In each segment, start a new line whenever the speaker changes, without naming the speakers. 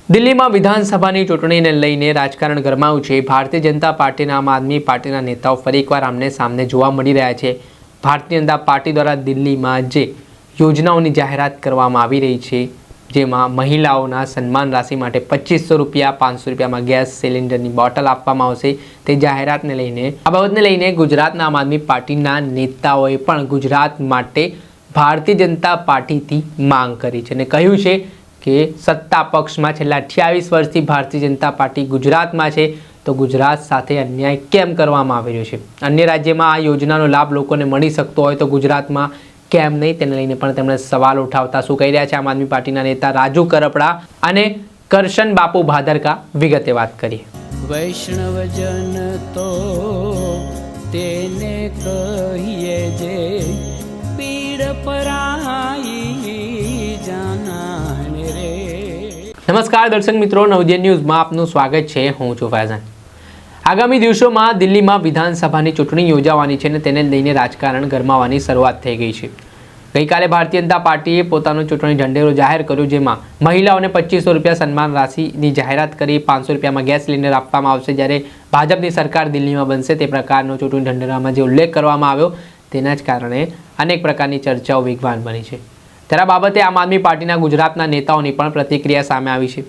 દિલ્હીમાં વિધાનસભાની ચૂંટણીને લઈને રાજકારણ ગરમાયું છે। ભારતીય જનતા પાર્ટીના આમ આદમી પાર્ટીના નેતાઓ ફરી એકવાર આમને સામને જોવા મળી રહ્યા છે। ભારતીય જનતા પાર્ટી દ્વારા દિલ્હીમાં જે યોજનાઓની જાહેરાત કરવામાં આવી રહી છે, જેમાં મહિલાઓના સન્માન રાશિ માટે 2500 રૂપિયા, 500 રૂપિયામાં ગેસ સિલિન્ડરની બોટલ આપવામાં આવશે, તે જાહેરાતને લઈને આ બાબતને લઈને ગુજરાતના આમ આદમી પાર્ટીના નેતાઓએ પણ ગુજરાત માટે ભારતીય જનતા પાર્ટીથી માંગ કરી છે અને કહ્યું છે કે સત્તા પક્ષમાં છેલ્લા 28 વર્ષથી ભારતીય જનતા પાર્ટી ગુજરાતમાં છે, તો ગુજરાત સાથે અન્યાય કેમ કરવામાં આવી રહ્યો છે? અન્ય રાજ્યમાં આ યોજનાનો લાભ લોકોને મળી શકતો હોય તો ગુજરાતમાં કેમ નહીં, તેને લઈને પણ તેમણે સવાલ ઉઠાવતા શું કહી રહ્યા છે આમ આદમી પાર્ટીના નેતા રાજુ કરપડા અને કરશન બાપુ ભાદરકા, વિગતે વાત કરીએ।
વૈષ્ણવજન તો તેને કહીએ જે પીડ પરાઈ જાનાને રે।
નમસ્કાર દર્શક મિત્રો, નવજીવન ન્યૂઝમાં આપનું સ્વાગત છે। હું છું ફૈઝાન। આગામી દિવસોમાં દિલ્હીમાં વિધાનસભાની ચૂંટણી યોજાવાની છે અને તેને લઈને રાજકારણ ગરમાવાની શરૂઆત થઈ ગઈ છે। ગઈકાલે ભારતીય જનતા પાર્ટીએ પોતાનો ચૂંટણી ઢંઢેરો જાહેર કર્યો, જેમાં મહિલાઓને 2500 રૂપિયા સન્માન રાશિની જાહેરાત કરી, 500 રૂપિયામાં ગેસ સિલિન્ડર આપવામાં આવશે। જ્યારે ભાજપની સરકાર દિલ્હીમાં બનશે તે પ્રકારનો ચૂંટણી ઢંઢેરામાં જે ઉલ્લેખ કરવામાં આવ્યો, તેના જ કારણે અનેક પ્રકારની ચર્ચાઓ વેગવાન બની છે। ત્યારે બાબતે આમ આદમી પાર્ટીના ગુજરાતના નેતાઓની પણ પ્રતિક્રિયા સામે આવી છે,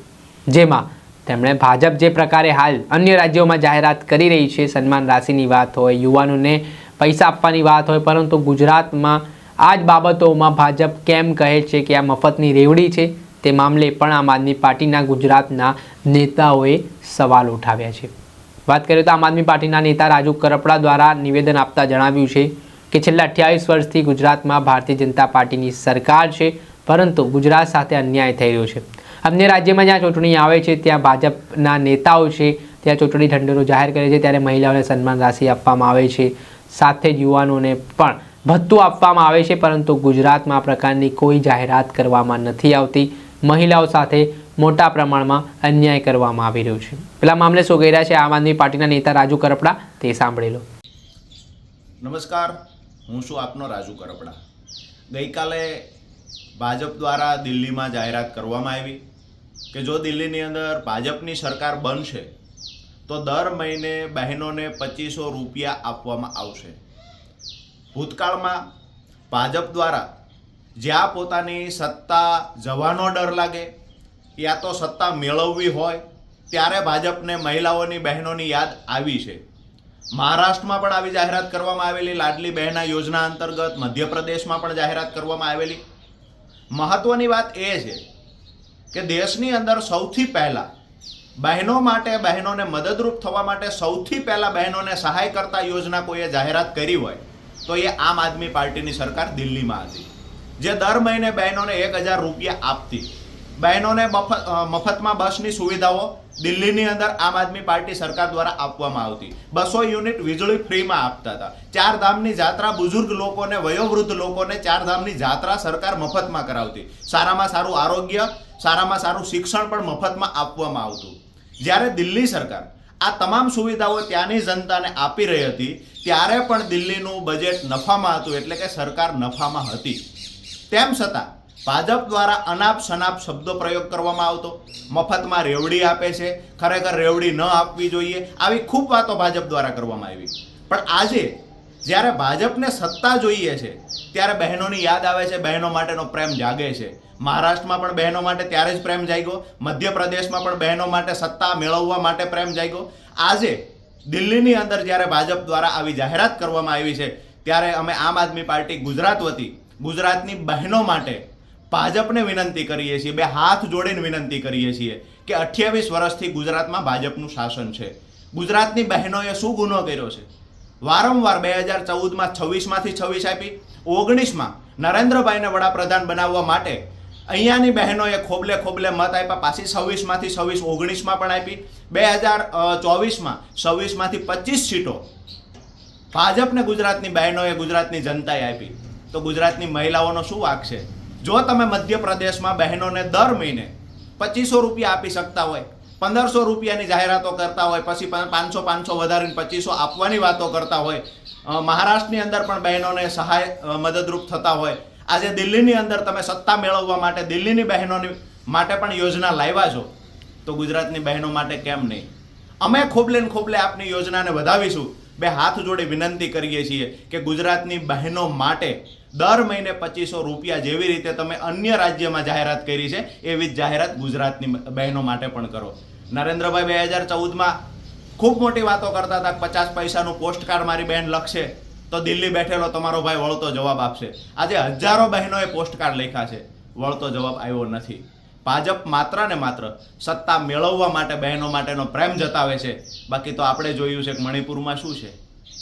જેમાં તેમણે ભાજપ જે પ્રકારે હાલ અન્ય રાજ્યોમાં જાહેરાત કરી રહી છે, સન્માન રાશિની વાત હોય, યુવાનોને પૈસા આપવાની વાત હોય, પરંતુ ગુજરાતમાં આ જ બાબતોમાં ભાજપ કેમ કહે છે કે આ મફતની રેવડી છે, તે મામલે પણ આમ આદમી પાર્ટીના ગુજરાતના નેતાઓએ સવાલ ઉઠાવ્યા છે। વાત કરીએ તો આમ આદમી પાર્ટીના નેતા રાજુ કરપડા દ્વારા નિવેદન આપતા જણાવ્યું છે કે છેલ્લા 28 વર્ષથી ગુજરાતમાં ભારતીય જનતા પાર્ટીની સરકાર છે, પરંતુ ગુજરાત સાથે અન્યાય થઈ રહ્યો છે। અન્ય રાજ્યમાં જ્યાં ચૂંટણી આવે છે ત્યાં ભાજપના નેતાઓ છે, ત્યાં ચૂંટણી ઢંઢેરો જાહેર કરે છે, ત્યારે મહિલાઓને સન્માન રાશિ આપવામાં આવે છે, સાથે જ યુવાનોને પણ ભથ્થું આપવામાં આવે છે, પરંતુ ગુજરાતમાં આ પ્રકારની કોઈ જાહેરાત કરવામાં નથી આવતી। મહિલાઓ સાથે મોટા પ્રમાણમાં અન્યાય કરવામાં આવી રહ્યો છે। પેલા મામલે શું કહી રહ્યા છે આમ આદમી પાર્ટીના નેતા રાજુ કરપડા, તે સાંભળી લો।
નમસ્કાર, હું છું આપનો રાજુ કરપડા। ગઈકાલે ભાજપ દ્વારા દિલ્હીમાં જાહેરાત કરવામાં આવી કે જો દિલ્હીની અંદર ભાજપની સરકાર બનશે તો દર મહિને બહેનોને 2500 રૂપિયા આપવામાં આવશે। ભૂતકાળમાં ભાજપ દ્વારા જ્યાં પોતાની સત્તા જવાનો ડર લાગે યા તો સત્તા મેળવવી હોય ત્યારે ભાજપને મહિલાઓની બહેનોની યાદ આવી છે। મહારાષ્ટ્રમાં પણ આવી જાહેરાત કરવામાં આવેલી, લાડલી બહેના યોજના અંતર્ગત મધ્યપ્રદેશમાં પણ જાહેરાત કરવામાં આવેલી। મહત્વની વાત એ છે કે દેશની અંદર સૌથી પહેલાં બહેનો માટે, બહેનોને મદદરૂપ થવા માટે સૌથી પહેલાં બહેનોને સહાય કરતા યોજના કોઈએ જાહેરાત કરી હોય તો એ આમ આદમી પાર્ટીની સરકાર દિલ્હીમાં હતી, જે દર મહિને બહેનોને 1000 રૂપિયા આપતી। બહેનોને મફતમાં બસની સુવિધાઓ દિલ્હીની અંદર આમ આદમી પાર્ટી સરકાર દ્વારા આપવામાં આવતી। 200 યુનિટ વીજળી ફ્રીમાં આપતા હતા। 4 ધામની જાત્રા બુઝુર્ગ લોકોને, વયોવૃદ્ધ લોકોને 4 ધામની જાત્રા સરકાર મફતમાં કરાવતી। સારામાં સારું આરોગ્ય, સારામાં સારું શિક્ષણ પણ મફતમાં આપવામાં આવતું। જ્યારે દિલ્હી સરકાર આ તમામ સુવિધાઓ ત્યાંની જનતાને આપી રહી હતી ત્યારે પણ દિલ્હીનું બજેટ નફામાં હતું, એટલે કે સરકાર નફામાં હતી। તેમ છતાં ભાજપ દ્વારા અનાપ શનાપ શબ્દો પ્રયોગ કરવામાં આવતો। મફતમાં રેવડી આપે છે, ખરેખર રેવડી ન આપવી જોઈએ, આવી ખૂબ વાતો ભાજપ દ્વારા કરવામાં આવી। પણ આજે જ્યારે ભાજપને સત્તા જોઈએ છે ત્યારે બહેનોની યાદ આવે છે, બહેનો માટેનો પ્રેમ જાગે છે। મહારાષ્ટ્રમાં પણ બહેનો માટે ત્યારે જ પ્રેમ જાગ્યો, મધ્યપ્રદેશમાં પણ બહેનો માટે સત્તા મેળવવા માટે પ્રેમ જાગ્યો। આજે દિલ્હીની અંદર જ્યારે ભાજપ દ્વારા આવી જાહેરાત કરવામાં આવી છે ત્યારે અમે આમ આદમી પાર્ટી ગુજરાત વતી ગુજરાતની બહેનો માટે ભાજપને વિનંતી કરીએ છીએ, 2 હાથ જોડીને વિનંતી કરીએ છીએ કે 28 વર્ષથી ગુજરાતમાં ભાજપનું શાસન છે। ગુજરાતની બહેનોએ શું ગુનો કર્યો છે? વારંવાર 2014માં 26માંથી 26 આપી, 19માં નરેન્દ્રભાઈને વડાપ્રધાન બનાવવા માટે અહીંયાની બહેનોએ ખોબલે ખોબલે મત આપ્યા, પાછી 26માંથી 26, 19માં પણ આપી। 2024માં 26માંથી 25 સીટો ભાજપને ગુજરાતની બહેનોએ, ગુજરાતની જનતાએ આપી, તો ગુજરાતની મહિલાઓનો શું વાંક છે? જો તમે મધ્યપ્રદેશમાં બહેનોને દર મહિને 2500 રૂપિયા આપી શકતા હોય, 1500 રૂપિયાની જાહેરાતો કરતા હોય, પછી 500 વધારીને 2500 આપવાની વાતો કરતા હોય, મહારાષ્ટ્રની અંદર પણ બહેનોને સહાય મદદરૂપ થતા હોય, આજે દિલ્હીની અંદર તમે સત્તા મેળવવા માટે દિલ્હીની બહેનોની માટે પણ યોજના લાવ્યા છો, તો ગુજરાતની બહેનો માટે કેમ નહીં? અમે ખોબલે ને ખોબલે આપની યોજનાને વધાવીશું. બે હાથ જોડે વિનંતી કરીએ છીએ કે ગુજરાતની બહેનો માટે દર મહિને 2500 રૂપિયા જેવી રીતે તમે અન્ય રાજ્યમાં જાહેરાત કરી છે એવી જ જાહેરાત ગુજરાતની બહેનો માટે પણ કરો. નરેન્દ્રભાઈ 2014માં ખૂબ મોટી વાતો કરતા હતા. 50 પૈસાનું પોસ્ટકાર્ડ મારી બહેન લખશે તો દિલ્હી બેઠેલો તમારો ભાઈ વળતો જવાબ આપશે. આજે હજારો બહેનોએ પોસ્ટકાર્ડ લખ્યા છે, વળતો જવાબ આવ્યો નથી. ભાજપ માત્ર ને માત્ર સત્તા મેળવવા માટે બહેનો માટેનો પ્રેમ જતાવે છે. બાકી તો આપણે જોયું છે કે મણિપુરમાં શું છે,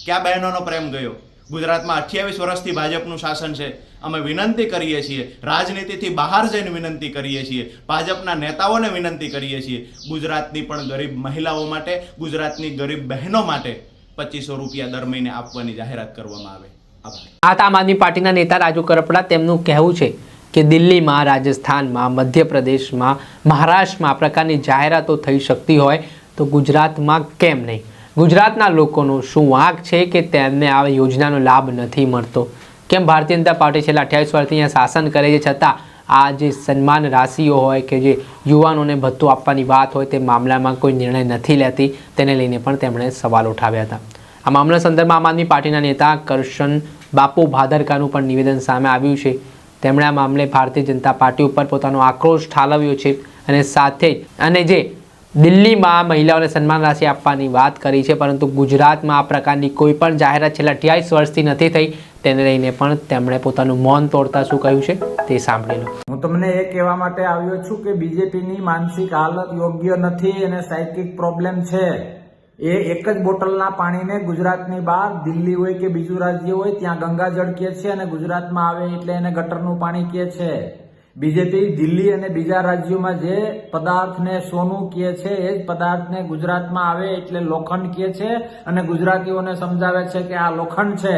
ક્યાં બહેનોનો પ્રેમ ગયો. ગુજરાતમાં 28 વર્ષથી ભાજપનું શાસન છે. અમે વિનંતી કરીએ છીએ, રાજનીતિથી બહાર જઈને વિનંતી કરીએ છીએ, ભાજપના નેતાઓને વિનંતી કરીએ છીએ, ગુજરાતની પણ ગરીબ મહિલાઓ માટે, ગુજરાતની ગરીબ બહેનો માટે 2500 રૂપિયા દર મહિને આપવાની જાહેરાત કરવામાં આવે. આભાર.
આમ આદમી પાર્ટીના નેતા રાજુ કરપડા તેમનું કહેવું છે કે દિલ્હીમાં, રાજસ્થાનમાં, મધ્યપ્રદેશમાં, મહારાષ્ટ્રમાં આ પ્રકારની જાહેરાતો થઈ શકતી હોય તો ગુજરાતમાં કેમ નહીં? ગુજરાતના લોકોનો શું વાંક છે કે તેમને આ યોજનાનો લાભ નથી મળતો? કેમ ભારતીય જનતા પાર્ટી છેલ્લા 28 વર્ષથી અહીંયા શાસન કરે છે છતાં આ જે સન્માન રાશિઓ હોય કે જે યુવાનોને ભથ્થું આપવાની વાત હોય તે મામલામાં કોઈ નિર્ણય નથી લેતી? તેને લઈને પણ તેમણે સવાલ ઉઠાવ્યા હતા. આ મામલા સંદર્ભમાં આમ આદમી પાર્ટીના નેતા કરશન બાપુ ભાદરકાનું પણ નિવેદન સામે આવ્યું છે. તેમણે આ મામલે ભારતીય જનતા પાર્ટી ઉપર પોતાનો આક્રોશ ઠાલવ્યો છે અને સાથે જ જે દિલ્હીમાં મહિલાઓને સન્માન રાશિ આપવાની વાત કરી છે, પરંતુ ગુજરાતમાં આ પ્રકારની કોઈ પણ જાહેરાત છેલ્લા 28 વર્ષથી નથી થઈ. તેને લઈને પણ તેમણે પોતાનું મૌન તોડતા શું કહ્યું છે તે સાંભળી લો.
હું તમને એ કહેવા માટે આવ્યો છું કે બીજેપીની માનસિક હાલત યોગ્ય નથી અને સાયકિક પ્રોબ્લેમ છે. એ એક જ બોટલના પાણીને ગુજરાતની બહાર દિલ્હી હોય કે બીજું રાજ્ય હોય ત્યાં ગંગાજળ કહે છે અને ગુજરાતમાં આવે એટલે એને ગટરનું પાણી કહે છે. બીજેપી દિલ્હી અને બીજા રાજ્યોમાં જે પદાર્થને સોનું કહે છે એ જ પદાર્થને ગુજરાતમાં આવે એટલે લોખંડ કહે છે અને ગુજરાતીઓને સમજાવે છે કે આ લોખંડ છે.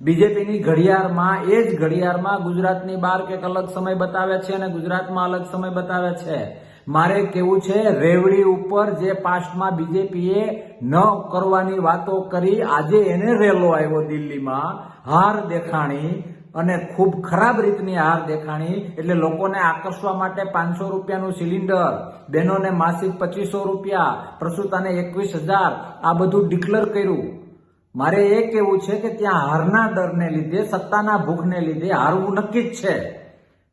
બીજેપીની ઘડિયાળમાં એ જ ઘડિયાળમાં ગુજરાતની બહાર કંઈક અલગ સમય બતાવે છે અને ગુજરાતમાં અલગ સમય બતાવે છે. મારે કેવું છે, રેવડી ઉપર જે પાસ્ટમાં બીજેપીએ ન કરવાની વાતો કરી, આજે એને રેલો આવ્યો દિલ્હીમાં, હાર દેખાણી અને ખૂબ ખરાબ રીતની હાર દેખાણી. એટલે લોકોને આકર્ષવા માટે 500 રૂપિયાનું સિલિન્ડર, બહેનોને માસિક 2500 રૂપિયા, પ્રસૂતાને 21,000 આ બધું ડિક્લેર કર્યું. મારે એ કહેવું છે કે ત્યાં હારના ડરને લીધે, સત્તાના ભૂખને લીધે હારવું નક્કી જ છે,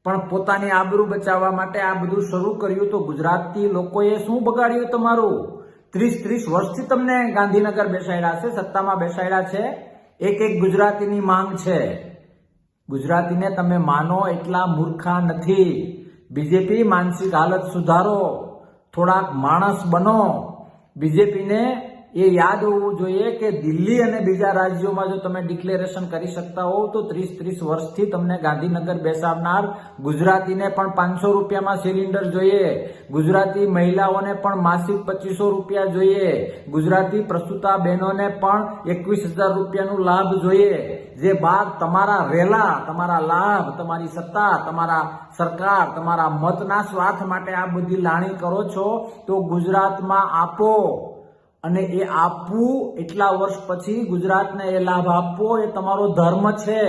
પણ પોતાની આબરૂ બચાવવા માટે આ બધું શરૂ કર્યું. તો ગુજરાતી લોકોએ શું બગાડ્યું તમારું? 30 વર્ષથી તમને ગાંધીનગર બેસાડ્યા છે, સત્તામાં બેસાડ્યા છે. એક ગુજરાતીની માંગ છે. ગુજરાતીને તમે માનો એટલા મૂર્ખા નથી. બીજેપી માનસિક હાલત સુધારો, થોડાક માણસ બનો. બીજેપીને એ યાદ હોવું જોઈએ કે દિલ્હી અને બીજા રાજ્યોમાં જો તમે ડિક્લેરેશન કરી શકતા હોવ તો 30 વર્ષથી તમને ગાંધીનગર બેસાડનાર ગુજરાતીને પણ 500 રૂપિયામાં સિલિન્ડર જોઈએ, ગુજરાતી મહિલાઓને પણ માસિક 2500 રૂપિયા જોઈએ, ગુજરાતી પ્રસૂતા બહેનોને પણ 21,000 રૂપિયાનું લાભ જોઈએ. જે બાદ તમારા રેલા, તમારા લાભ, તમારી સત્તા, તમારા સરકાર, તમારા મતના સ્વાર્થ માટે આ બધી લાણી કરો છો તો ગુજરાતમાં આપો. અને એ આપવું, એટલા વર્ષ પછી ગુજરાતને એ લાભ આપવો એ તમારો ધર્મ છે.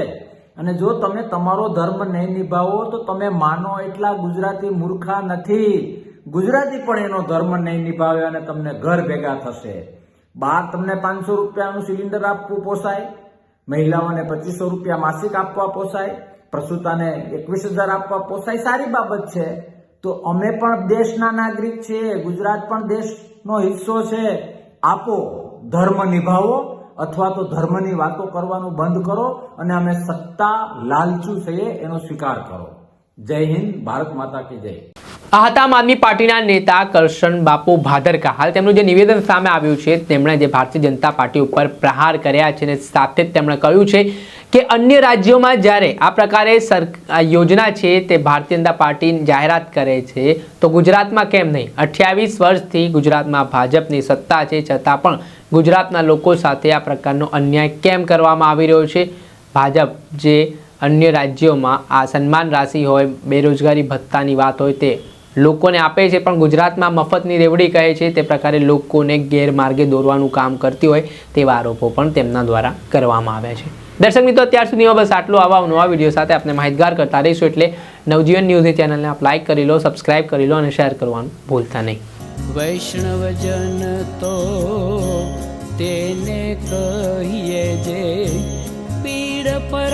અને જો તમે તમારો ધર્મ નહીં નિભાવો તો તમે માનો એટલા ગુજરાતી મૂર્ખા નથી. ગુજરાતી પણ એનો ધર્મ નહીં નિભાવે અને તમને ઘર ભેગા થશે. બહાર તમને 500 રૂપિયાનું સિલિન્ડર આપવું પોસાય, મહિલાઓને 2500 રૂપિયા માસિક આપવા પોસાય, પ્રસૂતાને 21,000 આપવા પોસાય, સારી બાબત છે. તો અમે પણ દેશના નાગરિક છીએ, ગુજરાત પણ દેશનો હિસ્સો છે. આપો, ધર્મ નિભાવો, અથવા તો ધર્મની વાતો કરવાનું બંધ કરો અને અમે સત્તા લાલચુ છીએ એનો સ્વીકાર કરો. જય હિન્દ, ભારત માતા કી જય.
આ હતા આમ આદમી પાર્ટીના નેતા કરશન બાપુ ભાદરકા. હાલ તેમનું જે નિવેદન સામે આવ્યું છે, તેમણે જે ભારતીય જનતા પાર્ટી ઉપર પ્રહાર કર્યા છે અને સાથે જ તેમણે કહ્યું છે કે અન્ય રાજ્યોમાં જ્યારે આ પ્રકારે યોજના છે તે ભારતીય જનતા પાર્ટી જાહેરાત કરે છે તો ગુજરાતમાં કેમ નહીં? 28 વર્ષથી ગુજરાતમાં ભાજપની સત્તા છે, છતાં પણ ગુજરાતના લોકો સાથે આ પ્રકારનો અન્યાય કેમ કરવામાં આવી રહ્યો છે? ભાજપ જે અન્ય રાજ્યોમાં આ સન્માન રાશિ હોય, બેરોજગારી ભથ્થાની વાત હોય તે લોકોને આપે છે, પણ ગુજરાતમાં મફતની રેવડી કહે છે, તે પ્રકારે લોકોને ગેરમાર્ગે દોરવાનું કામ કરતી હોય તેવા આરોપો પણ તેમના દ્વારા કરવામાં આવ્યા છે. દર્શક મિત્રો, અત્યાર સુધીમાં બસ આટલું. આવા નવા વિડીયો સાથે આપણે માહિતગાર કરતા રહીશું, એટલે નવજીવન ન્યૂઝની ચેનલને આપ લાઇક કરી લો, સબસ્ક્રાઇબ કરી લો અને શેર કરવાનું ભૂલતા નહીં.
વૈષ્ણવજન તો તેને કહીએ જે પીડ પર